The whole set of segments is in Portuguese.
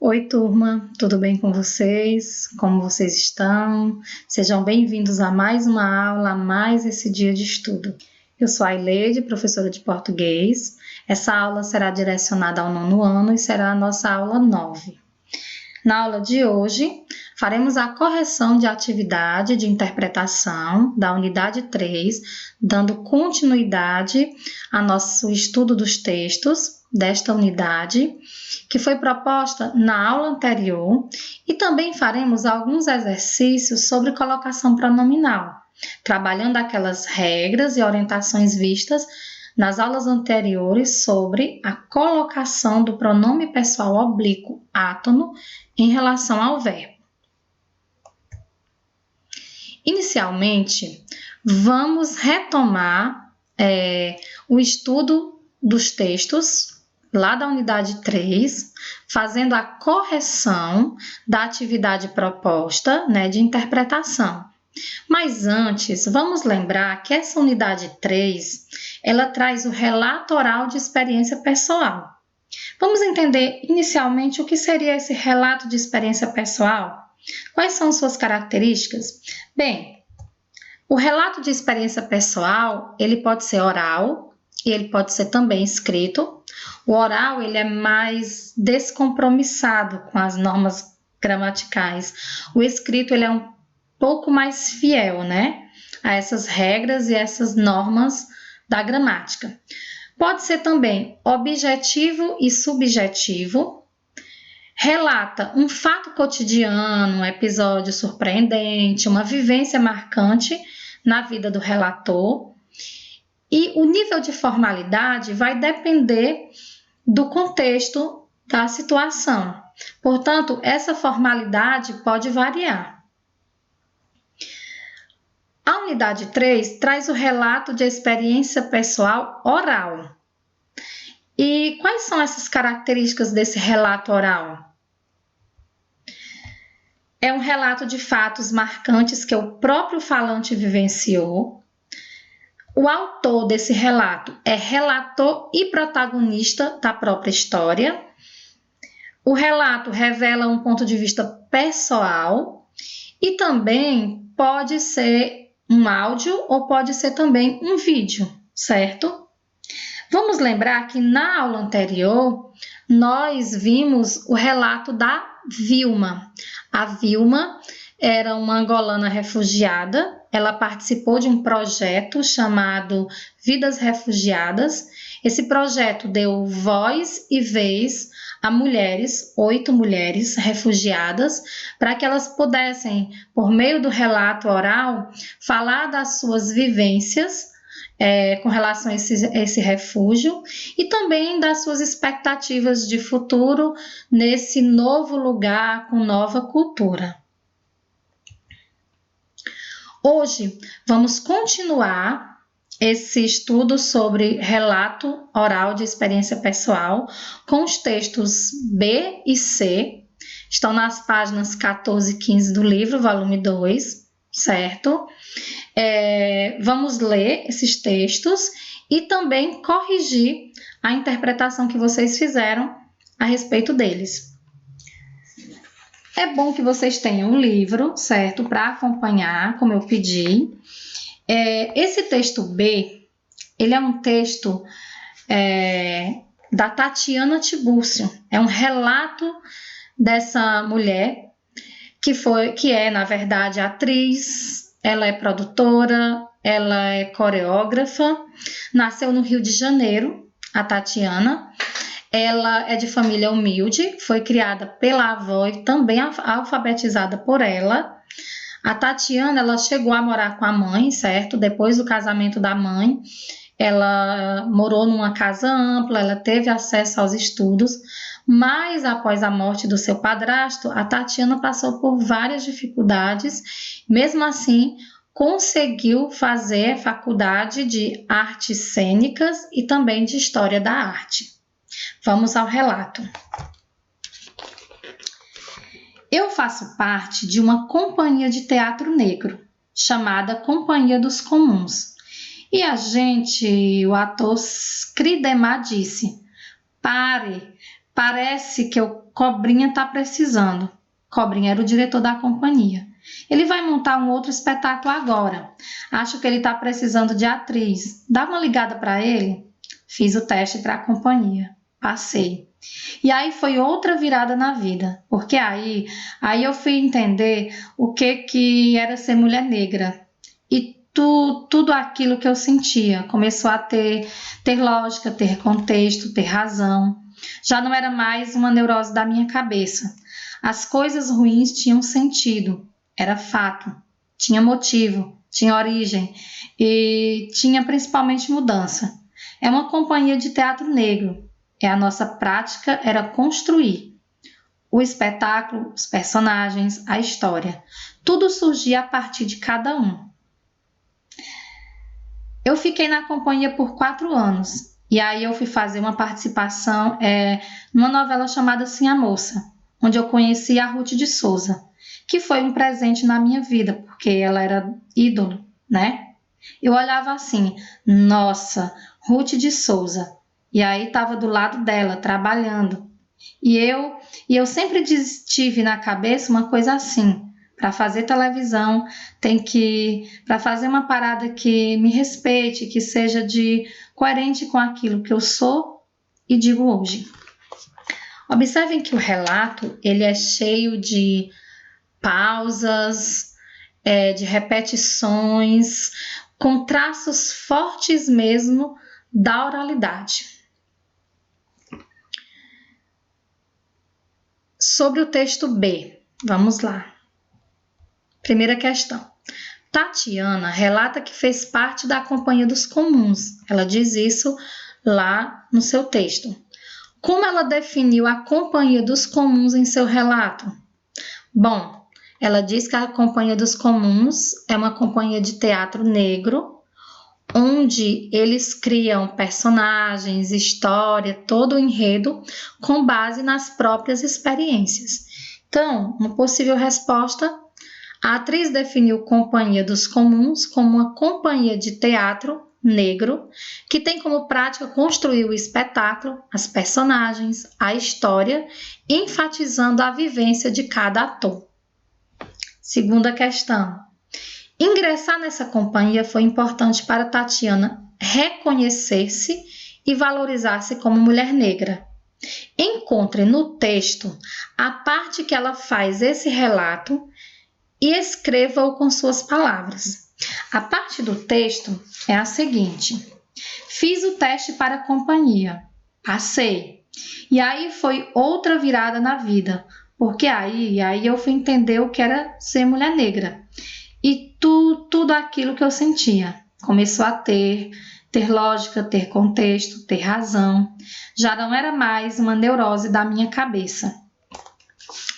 Oi, turma, tudo bem com vocês? Como vocês estão? Sejam bem-vindos a mais uma aula, a mais esse dia de estudo. Eu sou a Ileide, professora de português. Essa aula será direcionada ao 9º ano e será a nossa aula 9. Na aula de hoje, faremos a correção de atividade de interpretação da unidade 3, dando continuidade ao nosso estudo dos textos desta unidade, que foi proposta na aula anterior, e também faremos alguns exercícios sobre colocação pronominal, trabalhando aquelas regras e orientações vistas nas aulas anteriores sobre a colocação do pronome pessoal oblíquo átono em relação ao verbo. Inicialmente, vamos retomar o estudo dos textos lá da unidade 3, fazendo a correção da atividade proposta, de interpretação. Mas antes, vamos lembrar que essa unidade 3, ela traz o relato oral de experiência pessoal. Vamos entender inicialmente o que seria esse relato de experiência pessoal? Quais são suas características? Bem, o relato de experiência pessoal, ele pode ser oral e ele pode ser também escrito. O oral, ele é mais descompromissado com as normas gramaticais. O escrito, ele é um pouco mais fiel, a essas regras e essas normas da gramática. Pode ser também objetivo e subjetivo. Relata um fato cotidiano, um episódio surpreendente, uma vivência marcante na vida do relator. E o nível de formalidade vai depender do contexto da situação. Portanto, essa formalidade pode variar. A unidade 3 traz o relato de experiência pessoal oral. E quais são essas características desse relato oral? É um relato de fatos marcantes que o próprio falante vivenciou. O autor desse relato é relator e protagonista da própria história. O relato revela um ponto de vista pessoal e também pode ser um áudio ou pode ser também um vídeo, certo? Vamos lembrar que na aula anterior nós vimos o relato da Vilma. A Vilma era uma angolana refugiada. Ela participou de um projeto chamado Vidas Refugiadas. Esse projeto deu voz e vez a mulheres, 8 mulheres refugiadas, para que elas pudessem, por meio do relato oral, falar das suas vivências com relação a esse refúgio e também das suas expectativas de futuro nesse novo lugar com nova cultura. Hoje, vamos continuar esse estudo sobre relato oral de experiência pessoal com os textos B e C. Estão nas páginas 14 e 15 do livro, volume 2, certo? Vamos ler esses textos e também corrigir a interpretação que vocês fizeram a respeito deles. É bom que vocês tenham um livro, certo? Para acompanhar, como eu pedi. Esse texto B, ele é um texto da Tatiana Tibúrcio. É um relato dessa mulher que é, na verdade, atriz, ela é produtora, ela é coreógrafa, nasceu no Rio de Janeiro, a Tatiana. Ela é de família humilde, foi criada pela avó e também alfabetizada por ela. A Tatiana, ela chegou a morar com a mãe, certo? Depois do casamento da mãe, ela morou numa casa ampla, ela teve acesso aos estudos, mas após a morte do seu padrasto, a Tatiana passou por várias dificuldades. Mesmo assim, conseguiu fazer faculdade de artes cênicas e também de história da arte. Vamos ao relato. Eu faço parte de uma companhia de teatro negro, chamada Companhia dos Comuns. E o ator Cridemar disse: "Pare, parece que eu Cobrinha está precisando. Cobrinha era o diretor da companhia. Ele vai montar um outro espetáculo agora. Acho que ele está precisando de atriz. Dá uma ligada para ele. Fiz o teste para a companhia. Passei. E aí foi outra virada na vida. Porque aí eu fui entender o que era ser mulher negra. E tudo aquilo que eu sentia começou a ter lógica, ter contexto, ter razão. Já não era mais uma neurose da minha cabeça. As coisas ruins tinham sentido, era fato, tinha motivo, tinha origem e tinha principalmente mudança. É uma companhia de teatro negro. A nossa prática era construir o espetáculo, os personagens, a história. Tudo surgia a partir de cada um. Eu fiquei na companhia por 4 anos e aí eu fui fazer uma participação numa novela chamada Sim a Moça, onde eu conheci a Ruth de Souza, que foi um presente na minha vida, porque ela era ídolo, né? Eu olhava assim, nossa, Ruth de Souza, e aí estava do lado dela, trabalhando. E eu sempre tive na cabeça uma coisa assim, para fazer televisão, para fazer uma parada que me respeite, que seja coerente com aquilo que eu sou e digo hoje. Observem que o relato ele é cheio de pausas, de repetições, com traços fortes mesmo da oralidade. Sobre o texto B, vamos lá. Primeira questão. Tatiana relata que fez parte da Companhia dos Comuns. Ela diz isso lá no seu texto. Como ela definiu a Companhia dos Comuns em seu relato? Bom, ela diz que a Companhia dos Comuns é uma companhia de teatro negro, onde eles criam personagens, história, todo o enredo, com base nas próprias experiências. Então, uma possível resposta: a atriz definiu Companhia dos Comuns como uma companhia de teatro negro que tem como prática construir o espetáculo, as personagens, a história, enfatizando a vivência de cada ator. Segunda questão. Ingressar nessa companhia foi importante para Tatiana reconhecer-se e valorizar-se como mulher negra. Encontre no texto a parte que ela faz esse relato e escreva-o com suas palavras. A parte do texto é a seguinte: fiz o teste para a companhia, passei. E aí foi outra virada na vida, porque aí eu fui entender o que era ser mulher negra. E tudo aquilo que eu sentia começou a ter lógica, ter contexto, ter razão. Já não era mais uma neurose da minha cabeça.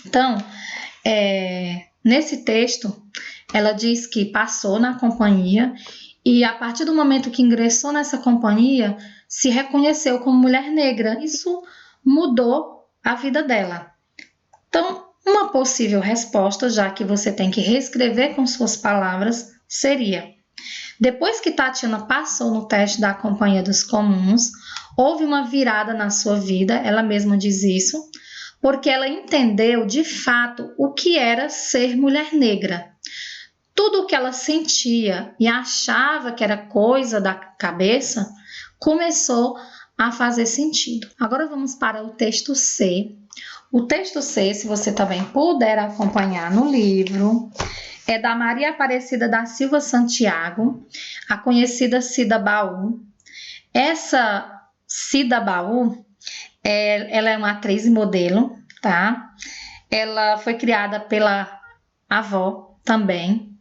Então, nesse texto, ela diz que passou na companhia e a partir do momento que ingressou nessa companhia, se reconheceu como mulher negra. Isso mudou a vida dela. Então, uma possível resposta, já que você tem que reescrever com suas palavras, seria: depois que Tatiana passou no teste da Companhia dos Comuns, houve uma virada na sua vida, ela mesma diz isso, porque ela entendeu de fato o que era ser mulher negra. Tudo o que ela sentia e achava que era coisa da cabeça começou a fazer sentido. Agora vamos para o texto C. O texto C, se você também puder acompanhar no livro, é da Maria Aparecida da Silva Santiago, a conhecida Cida Baú. Essa Cida Baú, ela é uma atriz e modelo, tá? Ela foi criada pela avó também.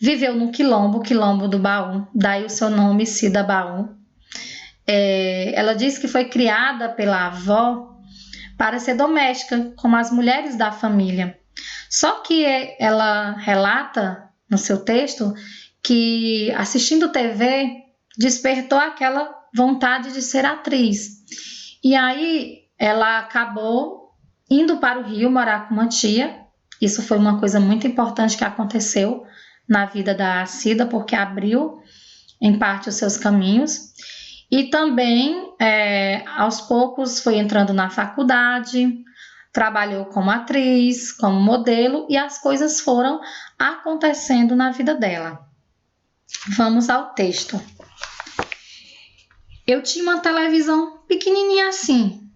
Viveu no Quilombo do Baú, daí o seu nome, Cida Baú. Ela diz que foi criada pela avó para ser doméstica, como as mulheres da família. Só que ela relata no seu texto que assistindo TV despertou aquela vontade de ser atriz. E aí ela acabou indo para o Rio morar com uma tia. Isso foi uma coisa muito importante que aconteceu na vida da Cida, porque abriu em parte os seus caminhos. E também, aos poucos, foi entrando na faculdade, trabalhou como atriz, como modelo e as coisas foram acontecendo na vida dela. Vamos ao texto. Eu tinha uma televisão pequenininha assim,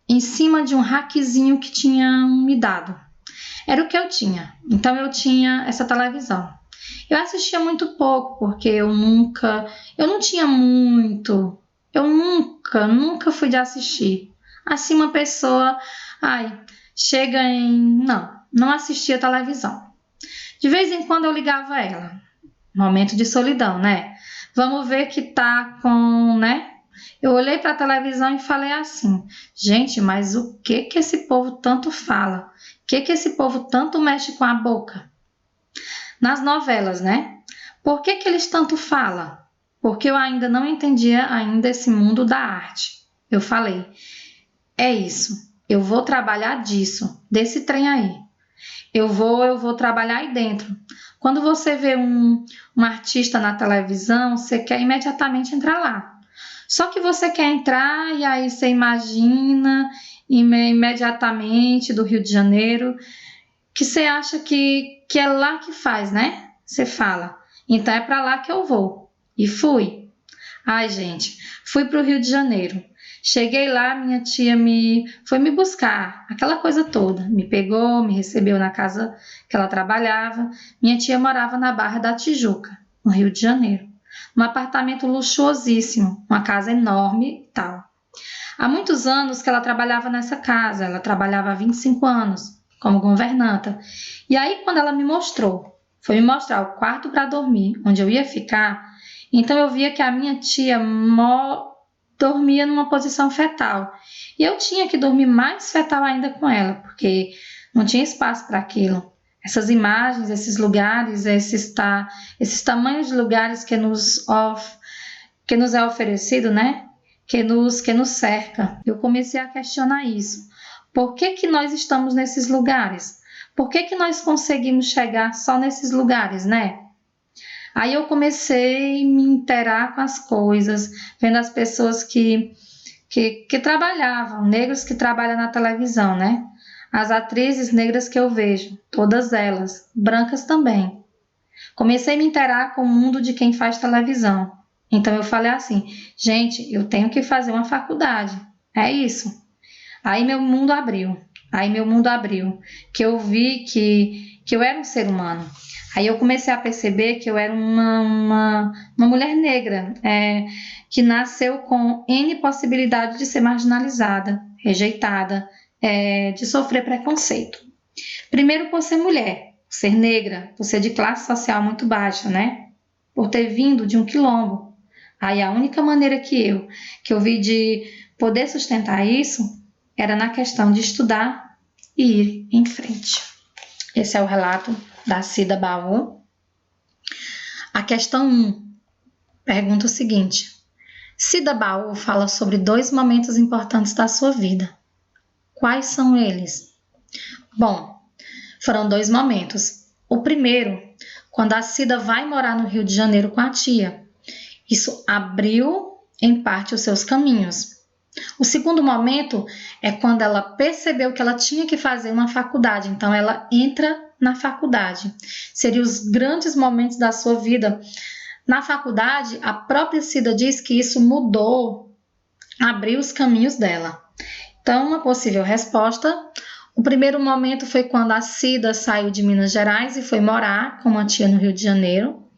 em cima de um rackzinho que tinham me dado. Era o que eu tinha. Então eu tinha essa televisão. Eu assistia muito pouco, porque eu não tinha muito. Eu nunca fui de assistir. Assim uma pessoa, não assistia televisão. De vez em quando eu ligava ela. Momento de solidão, né? Vamos ver que tá com, né? Eu olhei para a televisão e falei assim: gente, mas o que esse povo tanto fala? O que esse povo tanto mexe com a boca? Nas novelas, né? Por que eles tanto falam? Porque eu ainda não entendia esse mundo da arte. Eu falei: é isso. Eu vou trabalhar disso, desse trem aí. Eu vou trabalhar aí dentro. Quando você vê um artista na televisão, você quer imediatamente entrar lá. Só que você quer entrar e aí você imagina imediatamente do Rio de Janeiro, que você acha que é lá que faz, né? Você fala, então é para lá que eu vou. E fui. Ai, gente, fui para o Rio de Janeiro. Cheguei lá, minha tia foi me buscar, aquela coisa toda. Me pegou, me recebeu na casa que ela trabalhava. Minha tia morava na Barra da Tijuca, no Rio de Janeiro. Um apartamento luxuosíssimo, uma casa enorme e tal. Há muitos anos que ela trabalhava nessa casa, ela trabalhava há 25 anos como governanta. E aí, quando ela foi me mostrar o quarto para dormir, onde eu ia ficar, então eu via que a minha tia dormia numa posição fetal. E eu tinha que dormir mais fetal ainda com ela, porque não tinha espaço para aquilo. Essas imagens, esses lugares, esses tamanhos de lugares que nos é oferecido, né? Que nos cerca. Eu comecei a questionar isso. Por que nós estamos nesses lugares? Por que nós conseguimos chegar só nesses lugares, né? Aí eu comecei a me inteirar com as coisas, vendo as pessoas que trabalhavam, negros que trabalham na televisão, né? As atrizes negras que eu vejo, todas elas, brancas também. Comecei a me inteirar com o mundo de quem faz televisão. Então eu falei assim: gente, eu tenho que fazer uma faculdade. É isso. Aí meu mundo abriu. Que eu vi que eu era um ser humano. Aí eu comecei a perceber que eu era uma mulher negra, que nasceu com N possibilidade de ser marginalizada, rejeitada, de sofrer preconceito. Primeiro por ser mulher, por ser negra, por ser de classe social muito baixa, né? Por ter vindo de um quilombo. Aí a única maneira que eu vi de poder sustentar isso era na questão de estudar e ir em frente. Esse é o relato da Cida Baú. A questão 1 pergunta o seguinte: Cida Baú fala sobre 2 momentos importantes da sua vida. Quais são eles? Bom, foram 2 momentos. O primeiro, quando a Cida vai morar no Rio de Janeiro com a tia. Isso abriu, em parte, os seus caminhos. O segundo momento é quando ela percebeu que ela tinha que fazer uma faculdade, então ela entra na faculdade. Seriam os grandes momentos da sua vida. Na faculdade, a própria Cida diz que isso mudou, abriu os caminhos dela. Então, uma possível resposta: o primeiro momento foi quando a Cida saiu de Minas Gerais e foi morar com uma tia no Rio de Janeiro,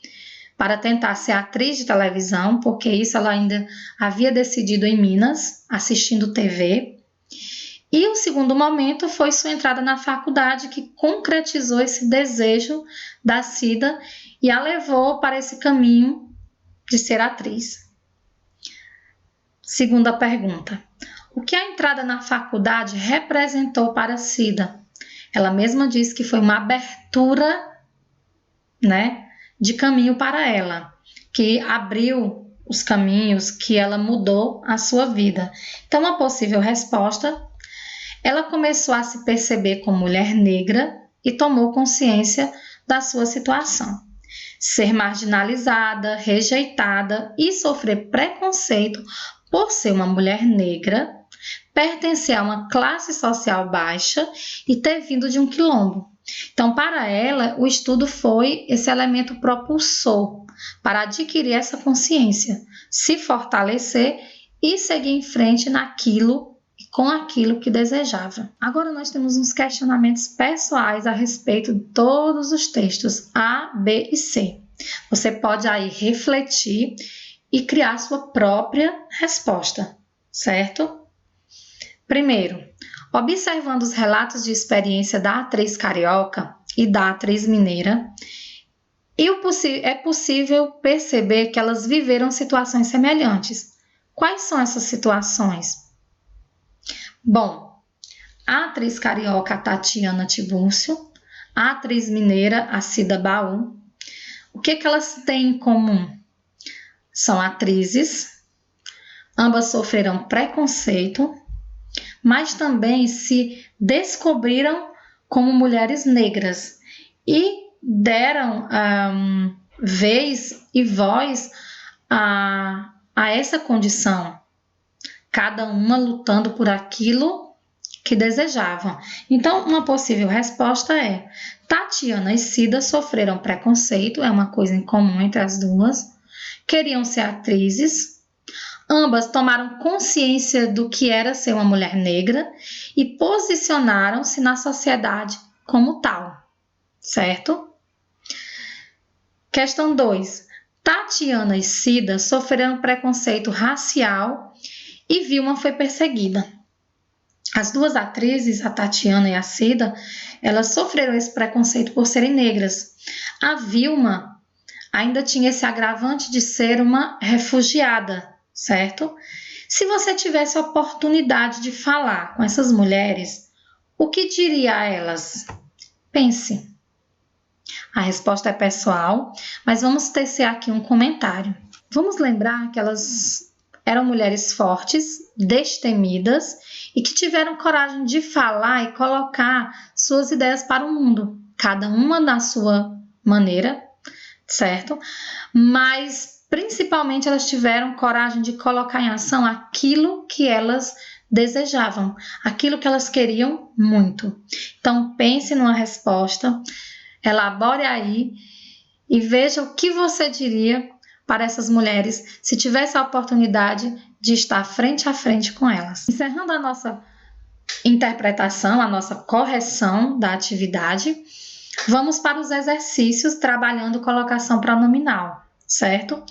para tentar ser atriz de televisão, porque isso ela ainda havia decidido em Minas, assistindo TV. E o segundo momento foi sua entrada na faculdade, que concretizou esse desejo da Cida e a levou para esse caminho de ser atriz. Segunda pergunta: o que a entrada na faculdade representou para a Cida? Ela mesma disse que foi uma abertura, né, de caminho para ela, que abriu os caminhos, que ela mudou a sua vida. Então, uma possível resposta: ela começou a se perceber como mulher negra e tomou consciência da sua situação. Ser marginalizada, rejeitada e sofrer preconceito por ser uma mulher negra pertencer a uma classe social baixa e ter vindo de um quilombo. Então, para ela, o estudo foi esse elemento propulsor para adquirir essa consciência, se fortalecer e seguir em frente naquilo e com aquilo que desejava. Agora nós temos uns questionamentos pessoais a respeito de todos os textos A, B e C. Você pode aí refletir e criar sua própria resposta, certo? Primeiro, observando os relatos de experiência da atriz carioca e da atriz mineira, é possível perceber que elas viveram situações semelhantes. Quais são essas situações? Bom, a atriz carioca Tatiana Tiburcio, a atriz mineira a Cida Baú, o que elas têm em comum? São atrizes, ambas sofreram preconceito, mas também se descobriram como mulheres negras e deram vez e voz a essa condição, cada uma lutando por aquilo que desejavam. Então, uma possível resposta é: Tatiana e Cida sofreram preconceito, é uma coisa em comum entre as duas, queriam ser atrizes, ambas tomaram consciência do que era ser uma mulher negra e posicionaram-se na sociedade como tal, certo? Questão 2. Tatiana e Cida sofreram preconceito racial e Vilma foi perseguida. As duas atrizes, a Tatiana e a Cida, elas sofreram esse preconceito por serem negras. A Vilma ainda tinha esse agravante de ser uma refugiada, certo? Se você tivesse a oportunidade de falar com essas mulheres, o que diria a elas? Pense. A resposta é pessoal, mas vamos tecer aqui um comentário. Vamos lembrar que elas eram mulheres fortes, destemidas e que tiveram coragem de falar e colocar suas ideias para o mundo, cada uma na sua maneira, certo? Mas principalmente elas tiveram coragem de colocar em ação aquilo que elas desejavam, aquilo que elas queriam muito. Então pense numa resposta, elabore aí e veja o que você diria para essas mulheres se tivesse a oportunidade de estar frente a frente com elas. Encerrando a nossa interpretação, a nossa correção da atividade, vamos para os exercícios trabalhando colocação pronominal, certo?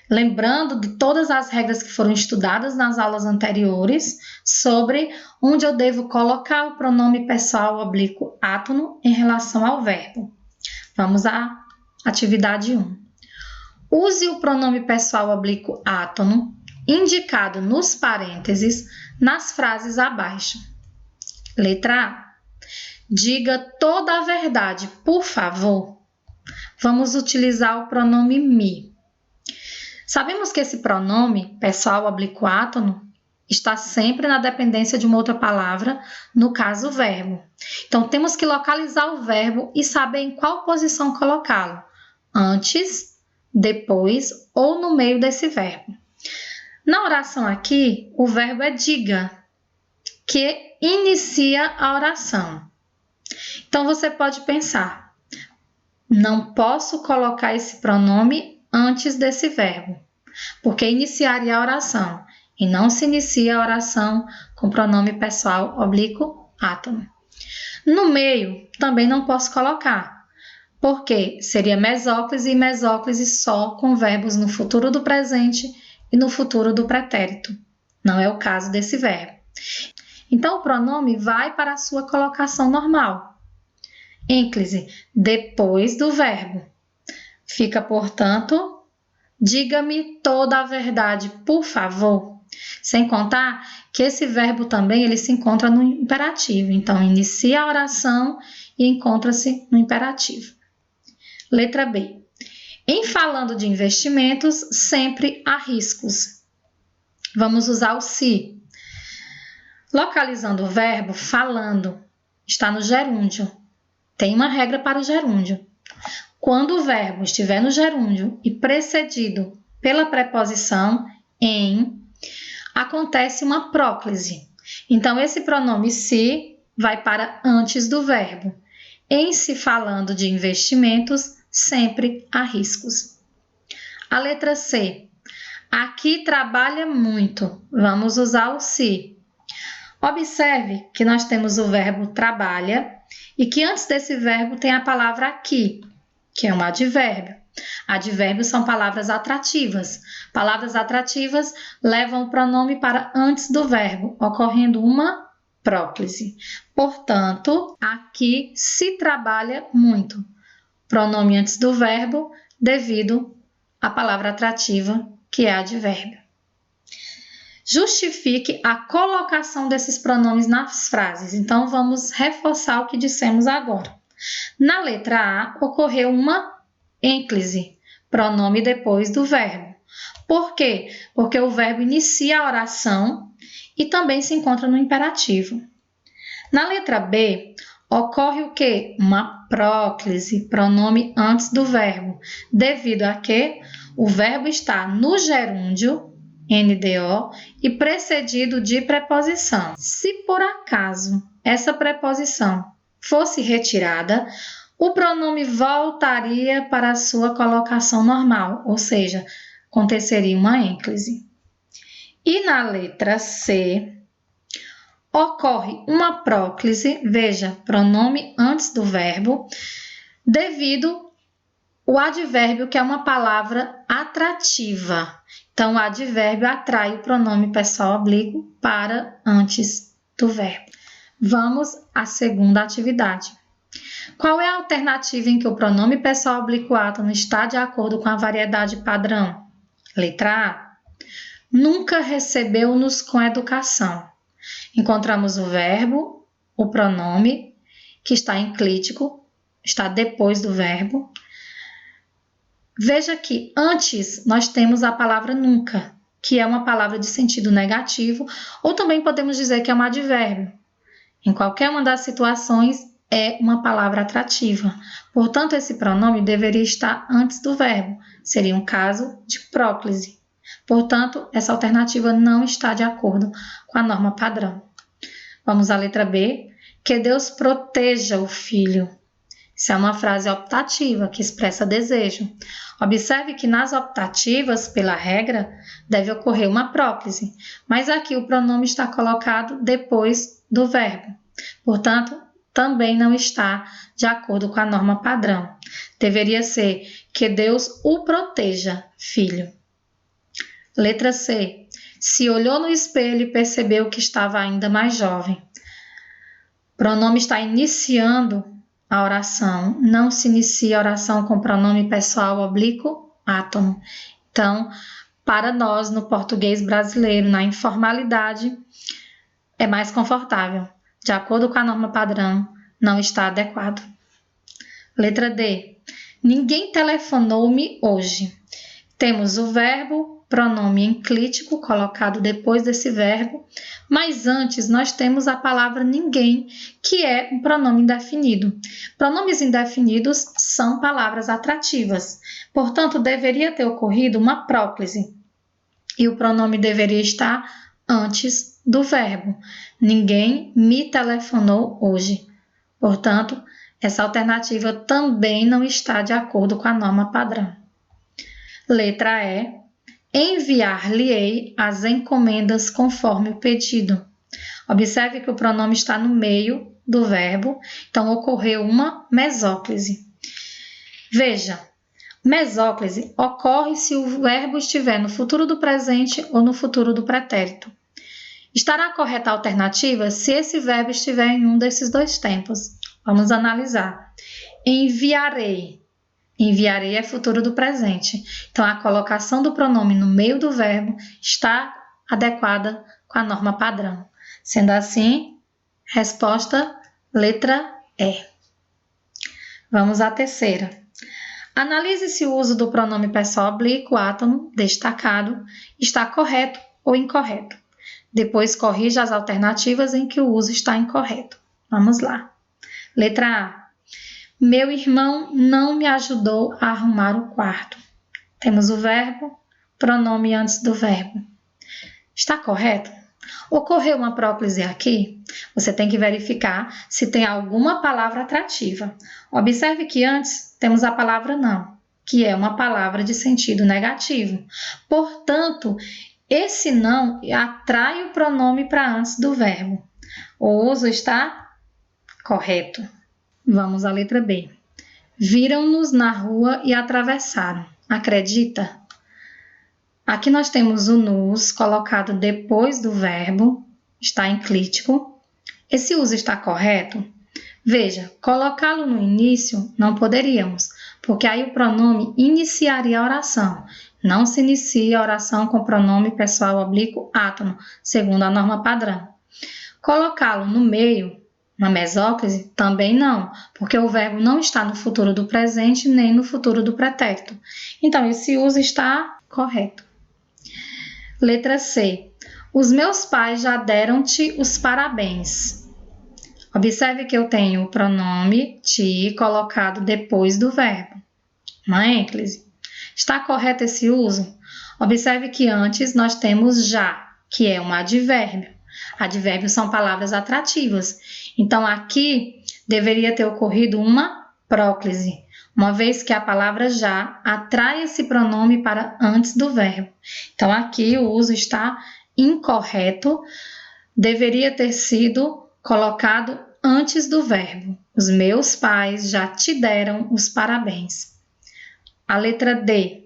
Lembrando de todas as regras que foram estudadas nas aulas anteriores sobre onde eu devo colocar o pronome pessoal oblíquo átono em relação ao verbo. Vamos à atividade 1. Use o pronome pessoal oblíquo átono indicado nos parênteses nas frases abaixo. Letra A. Diga toda a verdade, por favor. Vamos utilizar o pronome me. Sabemos que esse pronome, pessoal oblíquo átono, está sempre na dependência de uma outra palavra, no caso, o verbo. Então, temos que localizar o verbo e saber em qual posição colocá-lo. Antes, depois ou no meio desse verbo. Na oração aqui, o verbo é diga, que inicia a oração. Então, você pode pensar, não posso colocar esse pronome antes desse verbo, porque iniciaria a oração, e não se inicia a oração com pronome pessoal oblíquo átono. No meio, também não posso colocar, porque seria mesóclise e mesóclise só com verbos no futuro do presente e no futuro do pretérito. Não é o caso desse verbo. Então, o pronome vai para a sua colocação normal. Ênclise, depois do verbo. Fica, portanto, diga-me toda a verdade, por favor. Sem contar que esse verbo também ele se encontra no imperativo. Então, inicia a oração e encontra-se no imperativo. Letra B. Em falando de investimentos, sempre há riscos. Vamos usar o se. Localizando o verbo, falando, está no gerúndio. Tem uma regra para o gerúndio. Quando o verbo estiver no gerúndio e precedido pela preposição em, acontece uma próclise. Então, esse pronome se vai para antes do verbo. Em se falando de investimentos, sempre há riscos. A letra C. Aqui trabalha muito. Vamos usar o se. Observe que nós temos o verbo trabalha e que antes desse verbo tem a palavra aqui, que é um advérbio. Advérbios são palavras atrativas. Palavras atrativas levam o pronome para antes do verbo, ocorrendo uma próclise. Portanto, aqui se trabalha muito. Pronome antes do verbo, devido à palavra atrativa, que é advérbio. Justifique a colocação desses pronomes nas frases. Então, vamos reforçar o que dissemos agora. Na letra A, ocorreu uma ênclise, pronome depois do verbo. Por quê? Porque o verbo inicia a oração e também se encontra no imperativo. Na letra B, ocorre o quê? Uma próclise, pronome antes do verbo, devido a que o verbo está no gerúndio, NDO, e precedido de preposição. Se por acaso essa preposição fosse retirada, o pronome voltaria para a sua colocação normal, ou seja, aconteceria uma ênclise. E na letra C, ocorre uma próclise, veja, pronome antes do verbo, devido ao advérbio, que é uma palavra atrativa. Então, o advérbio atrai o pronome pessoal oblíquo para antes do verbo. Vamos à segunda atividade. Qual é a alternativa em que o pronome pessoal oblíquo átono está de acordo com a variedade padrão? Letra A. Nunca recebeu-nos com educação. Encontramos o verbo, o pronome, que está enclítico, está depois do verbo. Veja que antes nós temos a palavra nunca, que é uma palavra de sentido negativo, ou também podemos dizer que é um advérbio. Em qualquer uma das situações, é uma palavra atrativa. Portanto, esse pronome deveria estar antes do verbo. Seria um caso de próclise. Portanto, essa alternativa não está de acordo com a norma padrão. Vamos à letra B. Que Deus proteja o filho. Isso é uma frase optativa que expressa desejo. Observe que nas optativas, pela regra, deve ocorrer uma próclise, mas aqui o pronome está colocado depois do verbo. Portanto, também não está de acordo com a norma padrão. Deveria ser que Deus o proteja, filho. Letra C. Se olhou no espelho e percebeu que estava ainda mais jovem. O pronome está iniciando a oração. Não se inicia a oração com pronome pessoal oblíquo átono. Então, para nós, no português brasileiro, na informalidade, é mais confortável. De acordo com a norma padrão, não está adequado. Letra D. Ninguém telefonou-me hoje. Temos o verbo, pronome enclítico, colocado depois desse verbo, mas antes nós temos a palavra ninguém, que é um pronome indefinido. Pronomes indefinidos são palavras atrativas, portanto, deveria ter ocorrido uma próclise, e o pronome deveria estar antes do verbo. Ninguém me telefonou hoje. Portanto, essa alternativa também não está de acordo com a norma padrão. Letra E. Enviar-lhe-ei as encomendas conforme o pedido. Observe que o pronome está no meio do verbo, então ocorreu uma mesóclise. Veja, mesóclise ocorre se o verbo estiver no futuro do presente ou no futuro do pretérito. Estará correta a alternativa se esse verbo estiver em um desses dois tempos. Vamos analisar. Enviarei. Enviarei é futuro do presente. Então, a colocação do pronome no meio do verbo está adequada com a norma padrão. Sendo assim, resposta letra E. Vamos à terceira. Analise se o uso do pronome pessoal oblíquo átono destacado está correto ou incorreto. Depois, corrija as alternativas em que o uso está incorreto. Vamos lá. Letra A. Meu irmão não me ajudou a arrumar o quarto. Temos o verbo, pronome antes do verbo. Está correto? Ocorreu uma próclise aqui? Você tem que verificar se tem alguma palavra atrativa. Observe que antes temos a palavra não, que é uma palavra de sentido negativo. Portanto, esse não atrai o pronome para antes do verbo. O uso está correto. Vamos à letra B. Viram-nos na rua e atravessaram. Acredita? Aqui nós temos o nos colocado depois do verbo, está enclítico. Esse uso está correto? Veja, colocá-lo no início não poderíamos, porque aí o pronome iniciaria a oração. Não se inicia a oração com pronome pessoal oblíquo átono, segundo a norma padrão. Colocá-lo no meio, na mesóclise, também não, porque o verbo não está no futuro do presente nem no futuro do pretérito. Então, esse uso está correto. Letra C. Os meus pais já deram-te os parabéns. Observe que eu tenho o pronome te colocado depois do verbo, na ênclise. Está correto esse uso? Observe que antes nós temos já, que é um advérbio. Advérbios são palavras atrativas. Então, aqui deveria ter ocorrido uma próclise, uma vez que a palavra já atrai esse pronome para antes do verbo. Então, aqui o uso está incorreto, deveria ter sido colocado antes do verbo. Os meus pais já te deram os parabéns. A letra D.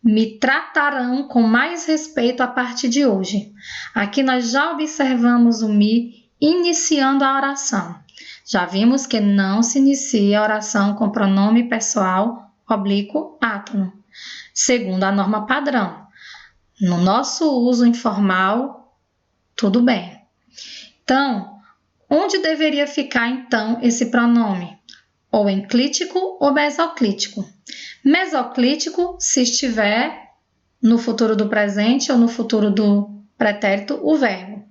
Me tratarão com mais respeito a partir de hoje. Aqui nós já observamos o me iniciando a oração. Já vimos que não se inicia a oração com pronome pessoal oblíquo átono, segundo a norma padrão. No nosso uso informal, tudo bem. Então, onde deveria ficar então esse pronome? Ou enclítico ou mesoclítico. Mesoclítico se estiver no futuro do presente ou no futuro do pretérito o verbo.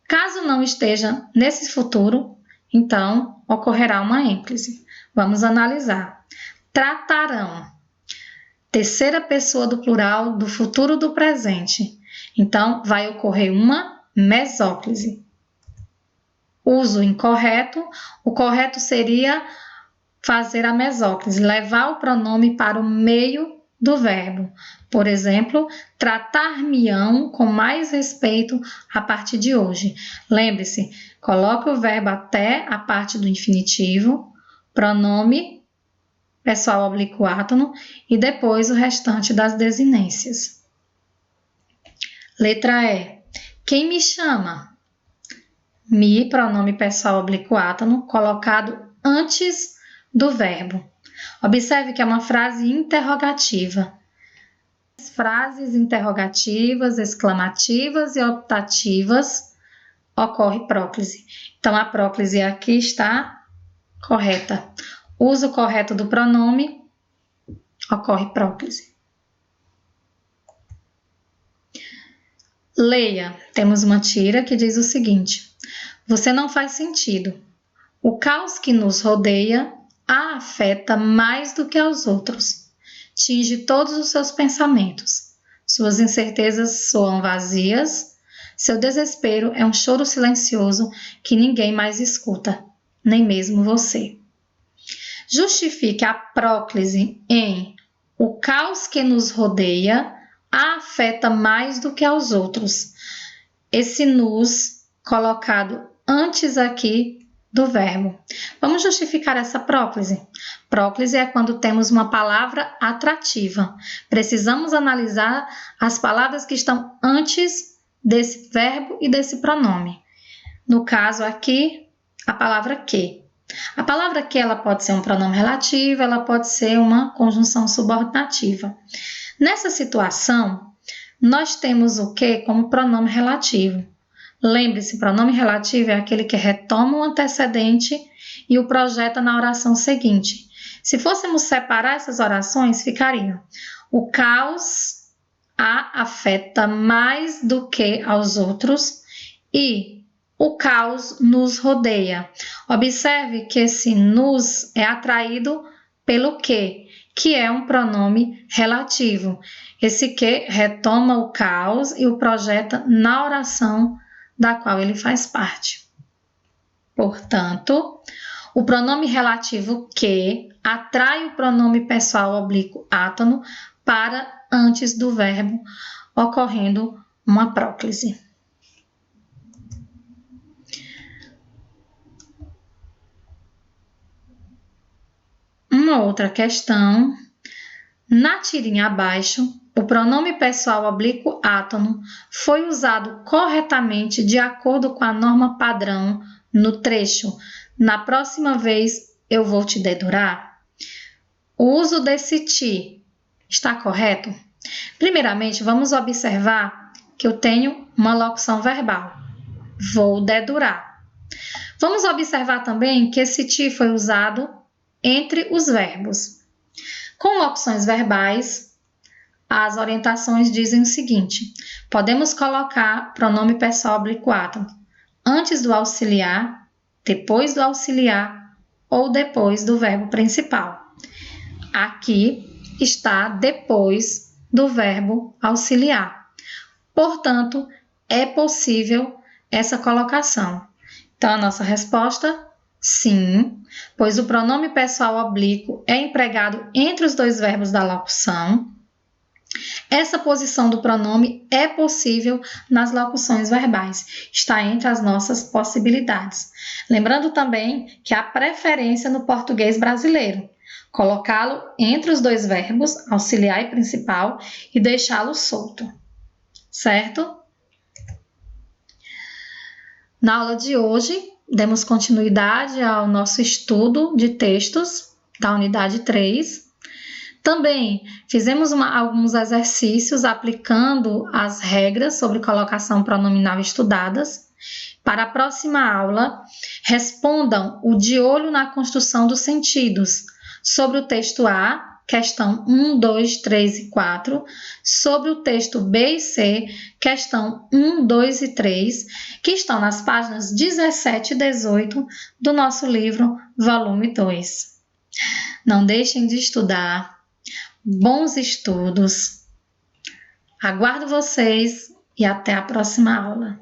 Caso não esteja nesse futuro, então ocorrerá uma ênclise. Vamos analisar. Tratarão. Terceira pessoa do plural do futuro do presente. Então, vai ocorrer uma mesóclise. Uso incorreto. O correto seria fazer a mesóclise, levar o pronome para o meio do verbo. Por exemplo, tratar-me-ão com mais respeito a partir de hoje. Lembre-se, coloque o verbo até a parte do infinitivo, pronome pessoal oblíquo átono e depois o restante das desinências. Letra E. Quem me chama? Me, pronome pessoal oblíquo átono, colocado antes do verbo. Observe que é uma frase interrogativa. As frases interrogativas, exclamativas e optativas ocorre próclise. Então, a próclise aqui está correta. Uso correto do pronome, ocorre próclise. Leia. Temos uma tira que diz o seguinte: você não faz sentido. O caos que nos rodeia a afeta mais do que aos outros. Tinge todos os seus pensamentos. Suas incertezas soam vazias. Seu desespero é um choro silencioso que ninguém mais escuta, nem mesmo você. Justifique a próclise em o caos que nos rodeia a afeta mais do que aos outros. Esse nos colocado antes aqui do verbo. Vamos justificar essa próclise. Próclise é quando temos uma palavra atrativa. Precisamos analisar as palavras que estão antes desse verbo e desse pronome. No caso aqui, a palavra que. A palavra que ela pode ser um pronome relativo, ela pode ser uma conjunção subordinativa. Nessa situação, nós temos o que como pronome relativo. Lembre-se, pronome relativo é aquele que retoma o antecedente e o projeta na oração seguinte. Se fôssemos separar essas orações, ficariam: o caos a afeta mais do que aos outros e o caos nos rodeia. Observe que esse nos é atraído pelo que é um pronome relativo. Esse que retoma o caos e o projeta na oração da qual ele faz parte. Portanto, o pronome relativo que atrai o pronome pessoal oblíquo átono para antes do verbo, ocorrendo uma próclise. Uma outra questão. Na tirinha abaixo, o pronome pessoal oblíquo átono foi usado corretamente de acordo com a norma padrão no trecho "Na próxima vez eu vou te dedurar". O uso desse ti está correto? Primeiramente, vamos observar que eu tenho uma locução verbal. Vou dedurar. Vamos observar também que esse ti foi usado entre os verbos. Com locuções verbais, as orientações dizem o seguinte: podemos colocar pronome pessoal oblíquo átono antes do auxiliar, depois do auxiliar ou depois do verbo principal. Aqui está depois do verbo auxiliar. Portanto, é possível essa colocação. Então, a nossa resposta: sim, pois o pronome pessoal oblíquo é empregado entre os dois verbos da locução. Essa posição do pronome é possível nas locuções verbais, está entre as nossas possibilidades. Lembrando também que há preferência no português brasileiro, colocá-lo entre os dois verbos, auxiliar e principal, e deixá-lo solto, certo? Na aula de hoje, demos continuidade ao nosso estudo de textos da unidade 3. Também fizemos alguns exercícios aplicando as regras sobre colocação pronominal estudadas. Para a próxima aula, respondam o de olho na construção dos sentidos sobre o texto A, questão 1, 2, 3 e 4, sobre o texto B e C, questão 1, 2 e 3, que estão nas páginas 17 e 18 do nosso livro, volume 2. Não deixem de estudar. Bons estudos. Aguardo vocês e até a próxima aula.